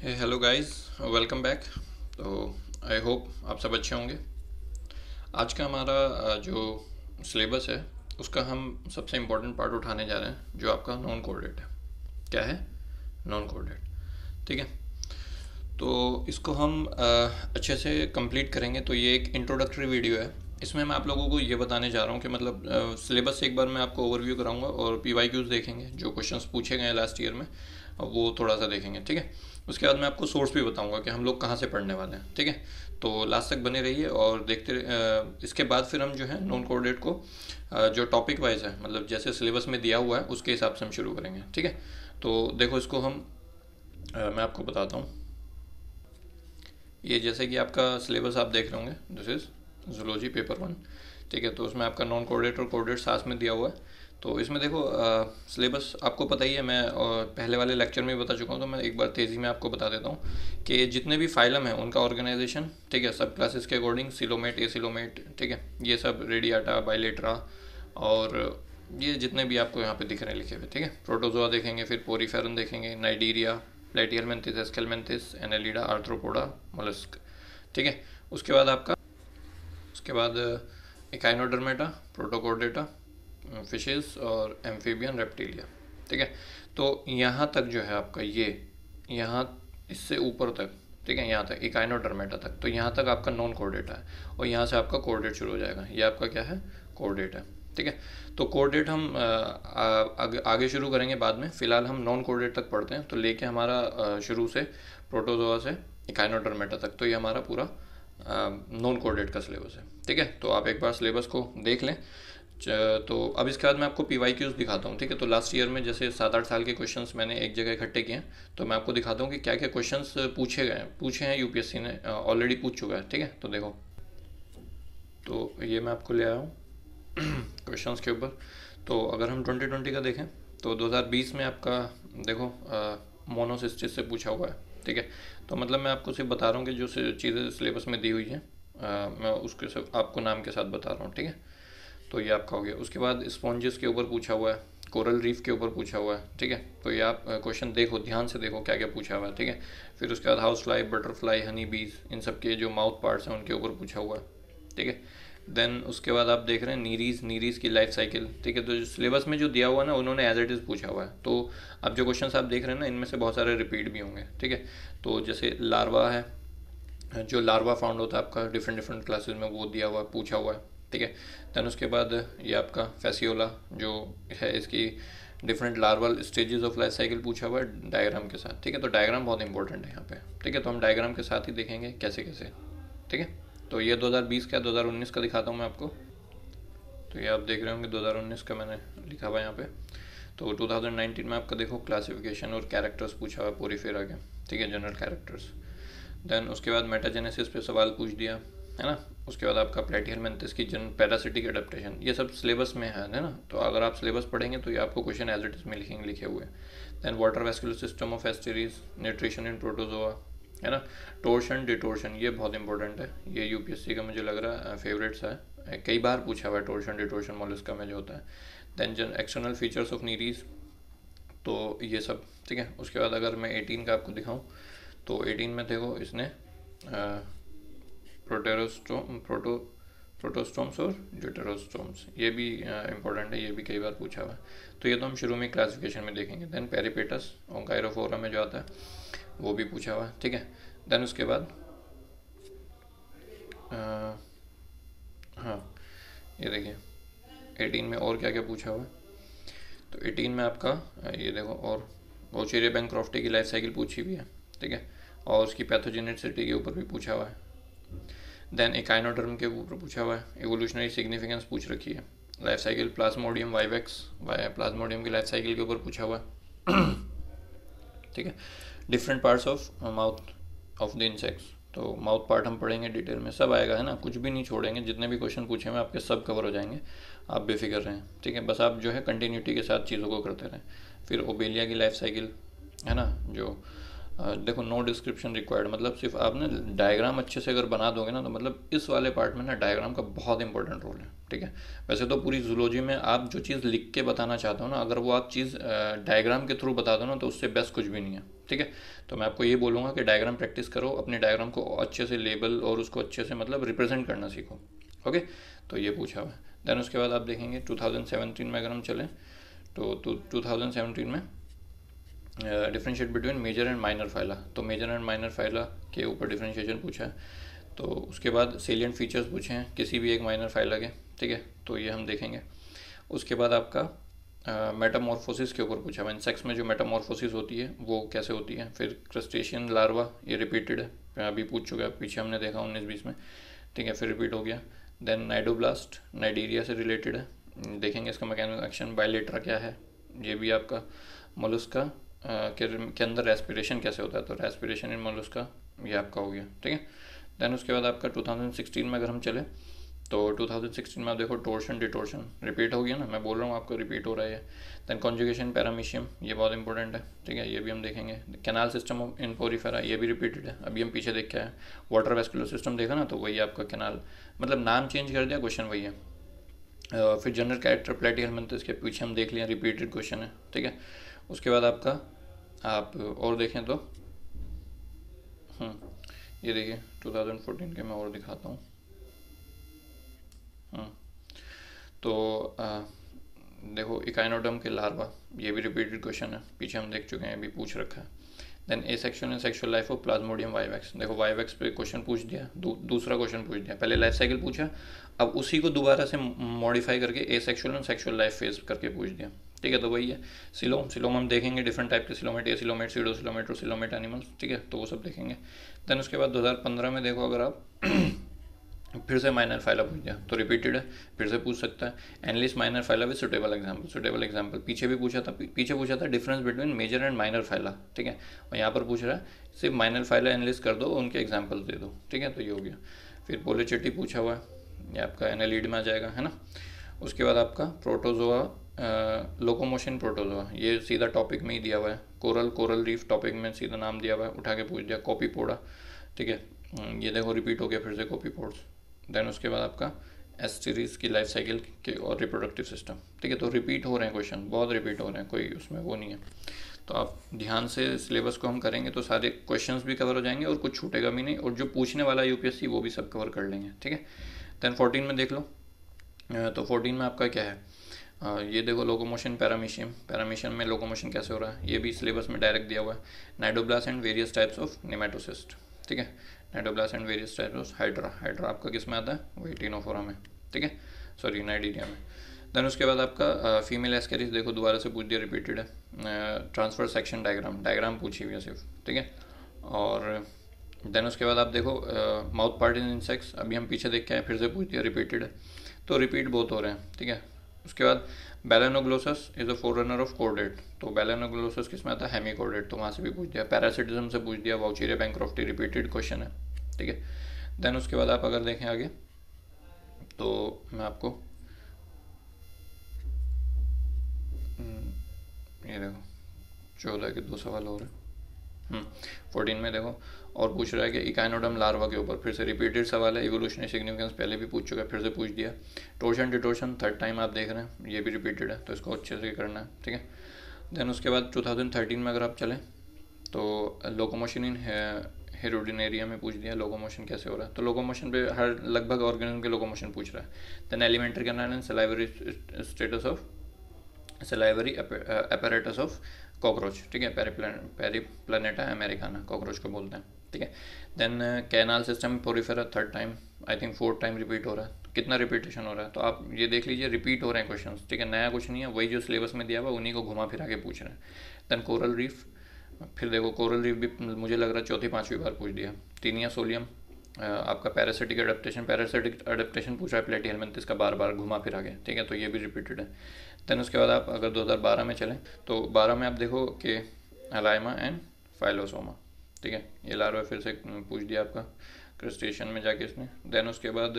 Hello guys, welcome back. तो I hope आप सब अच्छे होंगे। आज का हमारा जो सिलेबस है उसका हम सबसे इम्पोर्टेंट पार्ट उठाने जा रहे हैं, जो आपका नॉन कोऑर्डिनेट है। क्या है? Non coordinate. ठीक है। तो इसको हम अच्छे से कंप्लीट करेंगे। तो ये एक इंट्रोडक्टरी वीडियो है। इसमें मैं आप लोगों को ये बताने जा रहा हूँ कि मतलब सिलेबस से एक बार मैं आपको ओवरव्यू कराऊंगा और पीवाईक्यूज देखेंगे, जो क्वेश्चंस पूछे गए हैं लास्ट ईयर में वो थोड़ा सा देखेंगे। ठीक है। उसके बाद मैं आपको सोर्स भी बताऊंगा कि हम लोग कहाँ से पढ़ने वाले हैं। ठीक है। तो लास्ट तक बने रहिए और देखते इसके बाद फिर हम जो है नॉन कोऑर्डिनेट को जो टॉपिक वाइज है, मतलब जैसे सिलेबस में दिया हुआ है उसके हिसाब से हम शुरू करेंगे। ठीक है। तो देखो इसको हम मैं आपको बताता हूँ। ये जैसे कि आपका सिलेबस आप देख रहे होंगे, दिस इज जूलॉजी पेपर 1। ठीक है। तो उसमें आपका नॉन कोऑर्डिनेट और कोऑर्डिनेट साथ में दिया हुआ है। तो इसमें देखो सिलेबस आपको पता ही है, मैं पहले वाले लेक्चर में भी बता चुका हूँ, तो मैं एक बार तेज़ी में आपको बता देता हूँ कि जितने भी फाइलम हैं उनका ऑर्गेनाइजेशन, ठीक है, सब क्लासेस के अकॉर्डिंग, सिलोमेट, ए सिलोमेट, ठीक है, ये सब रेडियाटा, बाइलेट्रा और ये जितने भी आपको यहाँ पे दिख रहे हैं लिखे हुए। ठीक है। प्रोटोजोआ देखेंगे, फिर पोरीफेरन देखेंगे, नाइडीरिया, प्लेटियलमेंथिस, एस्केलमेंथिस, एनेलिडा, आर्थ्रोपोडा, मोलस्क। ठीक है। उसके बाद आपका उसके बाद इकाइनोडर्मेटा, प्रोटोकोर्डेटा, फिशेस और एम्फीबियन, रेप्टिलिया। ठीक है। तो यहाँ तक जो है आपका ये, यहाँ इससे ऊपर तक, ठीक है, यहाँ तक इकाइनोडर्मेटा तक, तो यहाँ तक आपका नॉन कोऑर्डिनेट है और यहाँ से आपका कोऑर्डिनेट शुरू हो जाएगा। ये आपका क्या है? कोऑर्डिनेट है। ठीक है। तो कोऑर्डिनेट हम आगे शुरू करेंगे बाद में। फिलहाल हम नॉन कोऑर्डिनेट तक पढ़ते हैं। तो लेके हमारा शुरू से प्रोटोजोआ से इकाइनोडर्मेटा तक, तो ये हमारा पूरा नॉन कोऑर्डिनेट का सिलेबस है। ठीक है। तो आप एक बार सिलेबस को देख लें। तो अब इसके बाद मैं आपको पीवाईक्यूज दिखाता हूँ। ठीक है। तो लास्ट ईयर में जैसे 7-8 साल के क्वेश्चंस मैंने एक जगह इकट्ठे किए हैं, तो मैं आपको दिखाता हूँ कि क्या क्या क्वेश्चंस पूछे हैं, यूपीएससी ने ऑलरेडी पूछ चुका है। ठीक है। तो देखो, तो ये मैं आपको ले आया हूँ क्वेश्चंस के ऊपर। तो अगर हम 2020 का देखें तो 2020 में आपका देखो मोनोसिस्टिस से पूछा हुआ है। ठीक है। तो मतलब मैं आपको सिर्फ बता रहा हूँ कि जो चीज़ें सिलेबस में दी हुई हैं मैं उसके सब आपको नाम के साथ बता रहा हूँ। ठीक है। तो ये आपका हो गया। उसके बाद स्पॉन्जेस के ऊपर पूछा हुआ है, कोरल रीफ के ऊपर पूछा हुआ है। ठीक है। तो ये आप क्वेश्चन देखो, ध्यान से देखो क्या क्या पूछा हुआ है। ठीक है। फिर उसके बाद हाउस फ्लाई, बटरफ्लाई, हनी बीज, इन सब के जो माउथ पार्ट्स हैं उनके ऊपर पूछा हुआ है। ठीक है। देन उसके बाद आप देख रहे हैं नीरीज, नीरीज की लाइफ साइकिल। ठीक है। तो जो सिलेबस में जो दिया हुआ है ना, उन्होंने एज इट इज़ पूछा हुआ है। तो अब जो क्वेश्चन आप देख रहे हैं ना, इनमें से बहुत सारे रिपीट भी होंगे। ठीक है। तो जैसे लार्वा है, जो लार्वा फाउंड होता है आपका डिफरेंट डिफरेंट क्लासेस में, वो दिया हुआ है, पूछा हुआ है। ठीक है। देन उसके बाद ये आपका फैसियोला जो है, इसकी different larval stages of life cycle पूछा हुआ है डायग्राम के साथ। ठीक है। तो डायग्राम बहुत इंपॉर्टेंट है यहाँ पे। ठीक है। तो हम डायग्राम के साथ ही देखेंगे कैसे कैसे। ठीक है। तो ये 2020 का, 2019 का दिखाता हूँ मैं आपको। तो ये आप देख रहे होंगे 2019 का मैंने लिखा हुआ है यहाँ पे। तो 2019 में आपका देखो क्लासिफिकेशन और कैरेक्टर्स पूछा हुआ है पोरीफेरा के। ठीक है, जनरल कैरेक्टर्स। देन उसके बाद मेटाजेनेसिस पे सवाल पूछ दिया है ना। उसके बाद आपका प्लेटिहेलमिन्थस की जन पैरासिटिक एडेप्टेशन, ये सब सिलेबस में है ना। तो अगर आप सिलेबस पढ़ेंगे तो ये आपको क्वेश्चन एज इट इज में लिखेंगे, लिखे हुए। Then water vascular system of asterias, nutrition in protozoa, है ना। टोर्शन डिटोर्शन, ये बहुत इंपॉर्टेंट है। ये यूपीएससी का मुझे लग रहा है फेवरेट्स है, कई बार पूछा हुआ है टोर्शन डिटोर्शन मोलस्का में जो होता है। देन जन एक्सटर्नल फीचर्स ऑफ नीरीज, तो ये सब। ठीक है। उसके बाद अगर मैं 18 का आपको दिखाऊं, तो 18 में देखो इसने प्रोटोस्टोम्स और ड्यूटेरोस्टोम्स, ये भी इंपॉर्टेंट है, ये भी कई बार पूछा हुआ है। तो ये तो हम शुरू में क्लासिफिकेशन में देखेंगे। देन पेरिपेटस और गायरोफोरा में जो आता है वो भी पूछा हुआ है। ठीक है। देन उसके बाद हाँ, ये देखिए 18 में और क्या क्या पूछा हुआ है। तो 18 में आपका ये देखो, और वोचेरिया बैंक्रॉफ्टी की लाइफ साइकिल पूछी हुई है। ठीक है। और उसकी पैथोजेनिसिटी के ऊपर भी पूछा हुआ है। देन एकाइनोडर्म के ऊपर पूछा हुआ है, एवोल्यूशनरी सिग्निफिकेंस पूछ रखी है, life cycle Plasmodium vivax, Plasmodium की लाइफ साइकिल के ऊपर पूछा हुआ है। ठीक है। Different parts of mouth of the insects, तो माउथ पार्ट हम पढ़ेंगे डिटेल में, सब आएगा है ना, कुछ भी नहीं छोड़ेंगे, जितने भी क्वेश्चन पूछे हुए आपके सब कवर हो जाएंगे, आप बेफिक्र रहें। ठीक है। बस आप जो है कंटिन्यूटी के साथ चीज़ों को करते रहें। फिर ओबेलिया की लाइफ साइकिल, है ना, जो देखो नो डिस्क्रिप्शन रिक्वायर्ड, मतलब सिर्फ आप ना डायग्राम अच्छे से अगर बना दोगे ना, तो मतलब इस वाले पार्ट में ना डायग्राम का बहुत इंपॉर्टेंट रोल है, ठीक है। वैसे तो पूरी जूलॉजी में आप जो चीज़ लिख के बताना चाहते हो ना, अगर वो आप चीज़ डायग्राम के थ्रू बता दो ना, तो उससे बेस्ट कुछ भी नहीं है, ठीक है। तो मैं आपको ये बोलूँगा कि डायग्राम प्रैक्टिस करो, अपने डायग्राम को अच्छे से लेबल और उसको अच्छे से मतलब रिप्रेजेंट करना सीखो, ओके। तो ये पूछा हुआ है। देन उसके बाद आप देखेंगे 2017 में अगर हम चलें, तो 2017 में differentiate between major and minor phyla, तो मेजर एंड माइनर फाइला के ऊपर डिफ्रेंशिएशन पूछा है। तो उसके बाद सेलिएंट फीचर्स पूछे हैं किसी भी एक माइनर फाइला के, ठीक है, तो ये हम देखेंगे। उसके बाद आपका मेटामॉर्फोसिस के ऊपर पूछा है, इंसेक्ट्स में जो मेटामॉर्फोसिस होती है वो कैसे होती है। फिर क्रस्टेशियन लार्वा, ये रिपीटेड है, अभी पूछ चुका है, पीछे हमने देखा 19-20 में, ठीक है, फिर रिपीट हो गया। देन नाइडोब्लास्ट, नाइडीरिया से रिलेटेड है, देखेंगे इसका मैकेनिज्म एक्शन। बायलेट्रा क्या है, ये भी आपका। मोलस्का के अंदर रेस्पिरेशन कैसे होता है, तो रेस्पिरेशन इन मोलस्का, ये आपका हो गया, ठीक है। देन उसके बाद आपका 2016 में अगर हम चले, तो 2016 में आप देखो टोर्शन डिटोर्शन रिपीट हो गया ना, मैं बोल रहा हूँ आपको रिपीट हो रहा है। देन कॉन्जुगेशन पैरामीशियम, ये बहुत इंपॉर्टेंट है, ठीक है, ये भी हम देखेंगे। Canal system of in Porifera, ये भी रिपीटेड है, अभी हम पीछे देख के आए। वाटर वेस्कुलर सिस्टम देखा ना, तो वही आपका कैनाल, मतलब नाम चेंज कर दिया, क्वेश्चन वही है। फिर जनरल कैरेक्टर प्लेटिहेलमिन्थस के पीछे हम देख लिया, रिपीटेड क्वेश्चन है, ठीक है। उसके बाद आपका आप और देखें तो ये देखिए 2014 के मैं और दिखाता हूँ। तो देखो इकाइनोडर्म के लार्वा, ये भी रिपीटेड क्वेश्चन है, पीछे हम देख चुके हैं, अभी पूछ रखा है। Then asexual and sexual life of plasmodium vivax, देखो वाइवैक्स पे क्वेश्चन पूछ दिया, दूसरा क्वेश्चन पूछ दिया, पहले लाइफ साइकिल पूछा, अब उसी को दोबारा से मॉडिफाई करके asexual and sexual life phase करके पूछ दिया, ठीक है। तो वही है। सिलोम हम देखेंगे, डिफरेंट टाइप के सिलोमेट, ए सिलोमेट, सीडो सिलोमेट और सिलोमेट एनिमल्स, ठीक है, तो वो सब देखेंगे। देन उसके बाद 2015 में देखो अगर आप फिर से माइनर फाइला पूछ दिया, तो रिपीटेड है, फिर से पूछ सकता है। Enlist minor phyla with suitable example, पीछे भी पूछा था, पीछे पूछा था difference between major and minor phyla, ठीक है, और यहाँ पर पूछ रहा है सिर्फ माइनर फाइला एनलिस्ट कर दो, उनके एग्जाम्पल दे दो, ठीक है, तो ये हो गया। फिर पोलिचेटी पूछा हुआ है, ये आपका एनालिड में आ जाएगा, है ना। उसके बाद आपका प्रोटोजोआ, लोकोमोशन प्रोटोजोआ, ये सीधा टॉपिक में ही दिया हुआ है। कोरल रीफ टॉपिक में सीधा नाम दिया हुआ है, उठा के पूछ दिया। कॉपीपोडा, ठीक है, ये देखो रिपीट हो गया फिर से कॉपीपोड्स। देन उसके बाद आपका एस्टेरिस की लाइफ साइकिल के और रिप्रोडक्टिव सिस्टम, ठीक है, तो रिपीट हो रहे हैं क्वेश्चन, बहुत रिपीट हो रहे हैं, कोई उसमें वो नहीं है। तो आप ध्यान से सिलेबस को हम करेंगे तो सारे क्वेश्चंस भी कवर हो जाएंगे और कुछ छूटेगा भी नहीं, और जो पूछने वाला यूपीएससी वो भी सब कवर कर लेंगे, ठीक है। देन 14 में देख लो, तो 14 में आपका क्या है, ये देखो लोकोमोशन पैरामीशियम में लोकोमोशन कैसे हो रहा है, ये भी सिलेबस में डायरेक्ट दिया हुआ है। Cnidoblast and various types of nematocyst, ठीक है, cnidoblast and various types of hydra आपका किस में आता है, वही टिनोफोरा में, ठीक है, सॉरी नाइडीरिया में। देन उसके बाद आपका फीमेल एस्केरिस, देखो दोबारा से पूछ दिया, रिपीटेड है। ट्रांसफर सेक्शन डायग्राम पूछी हुई है सिर्फ, ठीक है। और देन उसके बाद आप देखो माउथ पार्ट इन इंसेक्ट्स, अभी हम पीछे देख के आए, फिर से पूछ दिया, रिपीटेड है, तो रिपीट बहुत हो रहे हैं, ठीक है। उसके बाद Balanoglossus is a फोररनर of chordate, तो बेलेनोग्लोसस किस में आता है, हेमीकॉर्डेट, तो वहाँ से भी पूछ दिया। पैरासिटिज्म से पूछ दिया, वाउचेरिया बैंक्रॉफ्टी, रिपीटेड क्वेश्चन है, ठीक है। देन उसके बाद आप अगर देखें आगे, तो मैं आपको ये देखो 14 के 2 सवाल हो रहे हैं। 14 में देखो और पूछ रहा है कि इकाइनोडर्म लार्वा के ऊपर, फिर से रिपीटेड सवाल है। इवोल्यूशनरी सिग्निफिकेंस पहले भी पूछ चुका है, फिर से पूछ दिया। टोर्शन डिटोर्शन थर्ड टाइम आप देख रहे हैं, ये भी रिपीटेड है, तो इसको अच्छे से करना है, ठीक है। देन उसके बाद 2013 में अगर आप चलें, तो लोकोमोशन इन हेरोडिनेरिया में पूछ दिया, लोकोमोशन कैसे हो रहा है, तो लोकोमोशन पे हर लगभग ऑर्गेनिज्म के लोकोमोशन पूछ रहा है। Then alimentary canal and salivary status of salivary apparatus of cockroach, ठीक है, पेरिप्लानेटा अमेरिकाना कॉकरोच को बोलते हैं, ठीक है। Then canal system porifera third time, I think 4th time repeat हो रहा है, तो कितना रिपीटेशन हो रहा है, तो आप ये देख लीजिए, रिपीट हो रहे हैं क्वेश्चन, ठीक है, नया कुछ नहीं है, वही जो सिलेबस में दिया हुआ उन्हीं को घुमा फिरा के पूछ रहे हैं। देन कोरल रीफ, फिर देखो कोरल रीफ भी मुझे लग रहा है 4th-5वीं बार पूछ दिया। टीनिया सोलियम, आपका पैरासिटिक अडेप्टेशन पूछा है, प्लेटिहेलमिन्थस का बार बार घुमा फिरा के, ठीक है, तो ये भी रिपीटेड है। देन उसके बाद आप अगर 2012 में चलें, तो 12 में आप देखो कि अलाइमा एंड फाइलोसोमा, ठीक है, ये लार्वा फिर से पूछ दिया आपका क्रस्टेशियन में जाके इसने। देन उसके बाद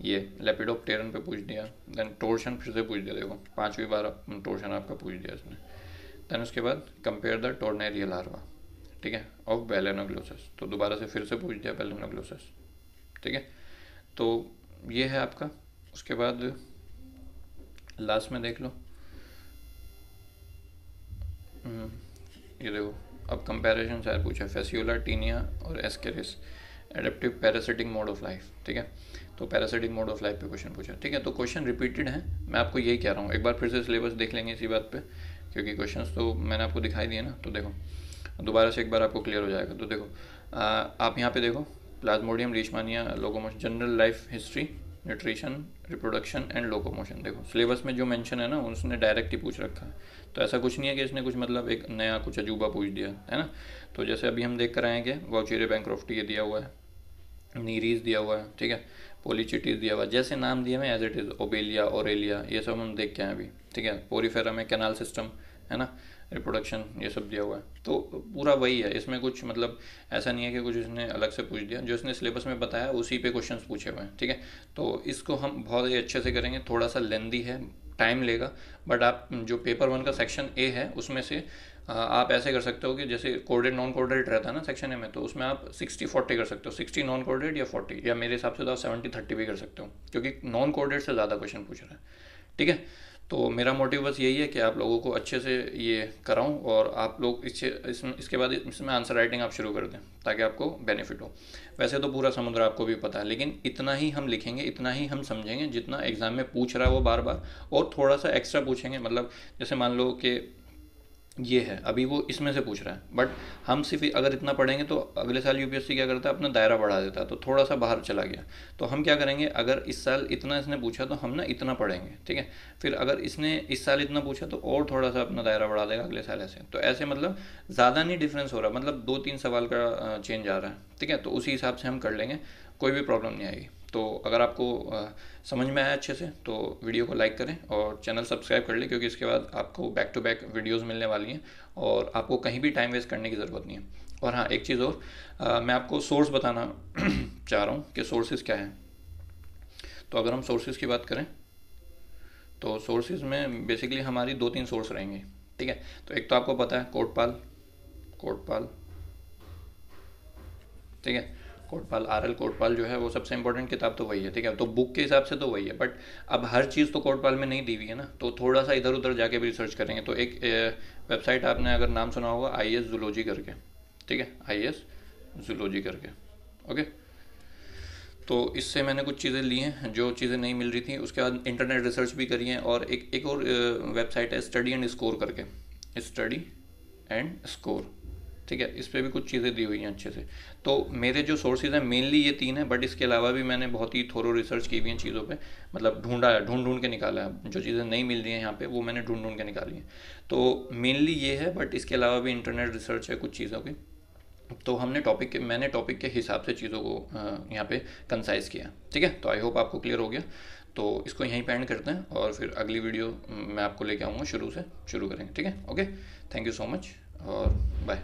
ये लेपिडोप्टेरन पे पूछ दिया। देन टोर्शन फिर से पूछ दिया, देखो 5वीं बार टोर्शन आपका पूछ दिया इसने। देन उसके बाद कंपेयर द टोर्नेरिया लार्वा, ठीक है, ऑफ बेलेनोग्लोसस। तो दोबारा से फिर से पूछ दिया बेलेनोग्लोसस, ठीक है। तो ये है आपका। उसके बाद लास्ट में देख लो, ये देखो, अब कंपैरिजन शायद पूछा, फेसियोला, टीनिया और Ascaris, adaptive parasitic mode of life, ठीक है। तो पैरासिटिक मोड ऑफ लाइफ पे क्वेश्चन पूछा, ठीक है। तो क्वेश्चन रिपीटेड है, मैं आपको यही कह रहा हूँ। एक बार फिर से सिलेबस देख लेंगे इसी बात पे, क्योंकि क्वेश्चंस तो मैंने आपको दिखाई दिए ना। तो देखो दोबारा से एक बार आपको क्लियर हो जाएगा। तो देखो आप यहाँ पे देखो, Plasmodium, लीशमानिया, locomotion, general life history, nutrition, reproduction and locomotion. देखो सिलेबस में जो मेंशन है ना, उसने डायरेक्ट ही पूछ रखा है। तो ऐसा कुछ नहीं है कि इसने कुछ मतलब एक नया कुछ अजूबा पूछ दिया है ना। तो जैसे अभी हम देख कर आए हैं कि वाउचेरे बैंक्रॉफ्टी ये दिया हुआ है, नीरीज दिया हुआ है, ठीक है, पोलिचिटीज दिया हुआ है, जैसे नाम दिए हुए as it is, obelia, aurelia, ये सब हम देख के आए अभी, ठीक है। पोरीफेरा में कैनाल सिस्टम है ना, रिप्रोडक्शन, ये सब दिया हुआ है। तो पूरा वही है, इसमें कुछ मतलब ऐसा नहीं है कि कुछ इसने अलग से पूछ दिया। जो इसने सिलेबस में बताया उसी पे क्वेश्चंस पूछे हुए हैं, ठीक है। तो इसको हम बहुत ही अच्छे से करेंगे, थोड़ा सा लेंदी है, टाइम लेगा, बट आप जो पेपर 1 का सेक्शन ए है उसमें से आप ऐसे कर सकते हो कि जैसे कोडेड नॉन कोडेड रहता है ना सेक्शन ए में, तो उसमें आप 60-40 कर सकते हो, 60 नॉन कोडेड या 40, या मेरे हिसाब से तो आप 70-30 भी कर सकते हो, क्योंकि नॉन कोडेड से ज़्यादा क्वेश्चन पूछ रहा है, ठीक है। तो मेरा मोटिव बस यही है कि आप लोगों को अच्छे से ये कराऊं, और आप लोग इसके बाद इसमें आंसर राइटिंग आप शुरू कर दें, ताकि आपको बेनिफिट हो। वैसे तो पूरा समुद्र आपको भी पता है, लेकिन इतना ही हम लिखेंगे, इतना ही हम समझेंगे जितना एग्ज़ाम में पूछ रहा है वो बार बार, और थोड़ा सा एक्स्ट्रा पूछेंगे। मतलब जैसे मान लो कि ये है, अभी वो इसमें से पूछ रहा है, बट हम सिर्फ अगर इतना पढ़ेंगे तो अगले साल यूपीएससी क्या करता है, अपना दायरा बढ़ा देता है, तो थोड़ा सा बाहर चला गया। तो हम क्या करेंगे, अगर इस साल इतना इसने पूछा तो हम ना इतना पढ़ेंगे, ठीक है। फिर अगर इसने इस साल इतना पूछा तो और थोड़ा सा अपना दायरा बढ़ा देगा अगले साल, ऐसे। तो ऐसे मतलब ज़्यादा नहीं डिफरेंस हो रहा, मतलब 2-3 सवाल का चेंज आ रहा है, ठीक है। तो उसी हिसाब से हम कर लेंगे, कोई भी प्रॉब्लम नहीं आएगी। तो अगर आपको समझ में आया अच्छे से तो वीडियो को लाइक करें और चैनल सब्सक्राइब कर लें, क्योंकि इसके बाद आपको बैक टू बैक वीडियोस मिलने वाली हैं, और आपको कहीं भी टाइम वेस्ट करने की ज़रूरत नहीं है। और हाँ, एक चीज़ और, मैं आपको सोर्स बताना चाह रहा हूँ कि सोर्सेज क्या हैं। तो अगर हम सोर्सेज की बात करें तो सोर्सेज में बेसिकली हमारी 2-3 सोर्स रहेंगे, ठीक है। तो एक तो आपको पता है कोटपाल, ठीक है, कोटपाल, आर एल कोटपाल जो है वो सबसे इंपॉर्टेंट किताब तो वही है, ठीक है। तो बुक के हिसाब से तो वही है, बट अब हर चीज़ तो कोटपाल में नहीं दी हुई है ना, तो थोड़ा सा इधर उधर जाके भी रिसर्च करेंगे। तो एक वेबसाइट आपने अगर नाम सुना होगा, IAS जूलॉजी करके, ठीक है, IAS जूलॉजी करके, ओके। तो इससे मैंने कुछ चीज़ें ली हैं जो चीज़ें नहीं मिल रही थी। उसके बाद इंटरनेट रिसर्च भी करी है, और एक और वेबसाइट है स्टडी एंड स्कोर करके, स्टडी एंड स्कोर, ठीक है। इस पर भी कुछ चीज़ें दी हुई हैं अच्छे से। तो मेरे जो सोर्सेज हैं मेनली ये 3 हैं, बट इसके अलावा भी मैंने बहुत ही थोरो रिसर्च की हुई हैं चीज़ों पे, मतलब ढूंढ के निकाला है। जो चीज़ें नहीं मिल रही हैं यहाँ पे वो मैंने ढूंढ के निकाली हैं। तो मेनली ये है, बट इसके अलावा भी इंटरनेट रिसर्च है कुछ चीज़ों की। तो मैंने टॉपिक के हिसाब से चीज़ों को यहाँ पे कंसाइज किया, ठीक है। तो आई होप आपको क्लियर हो गया। तो इसको यहीं पे एंड करते हैं, और फिर अगली वीडियो मैं आपको लेके आऊँगा, शुरू करेंगे, ठीक है। Okay, thank you so much और बाय।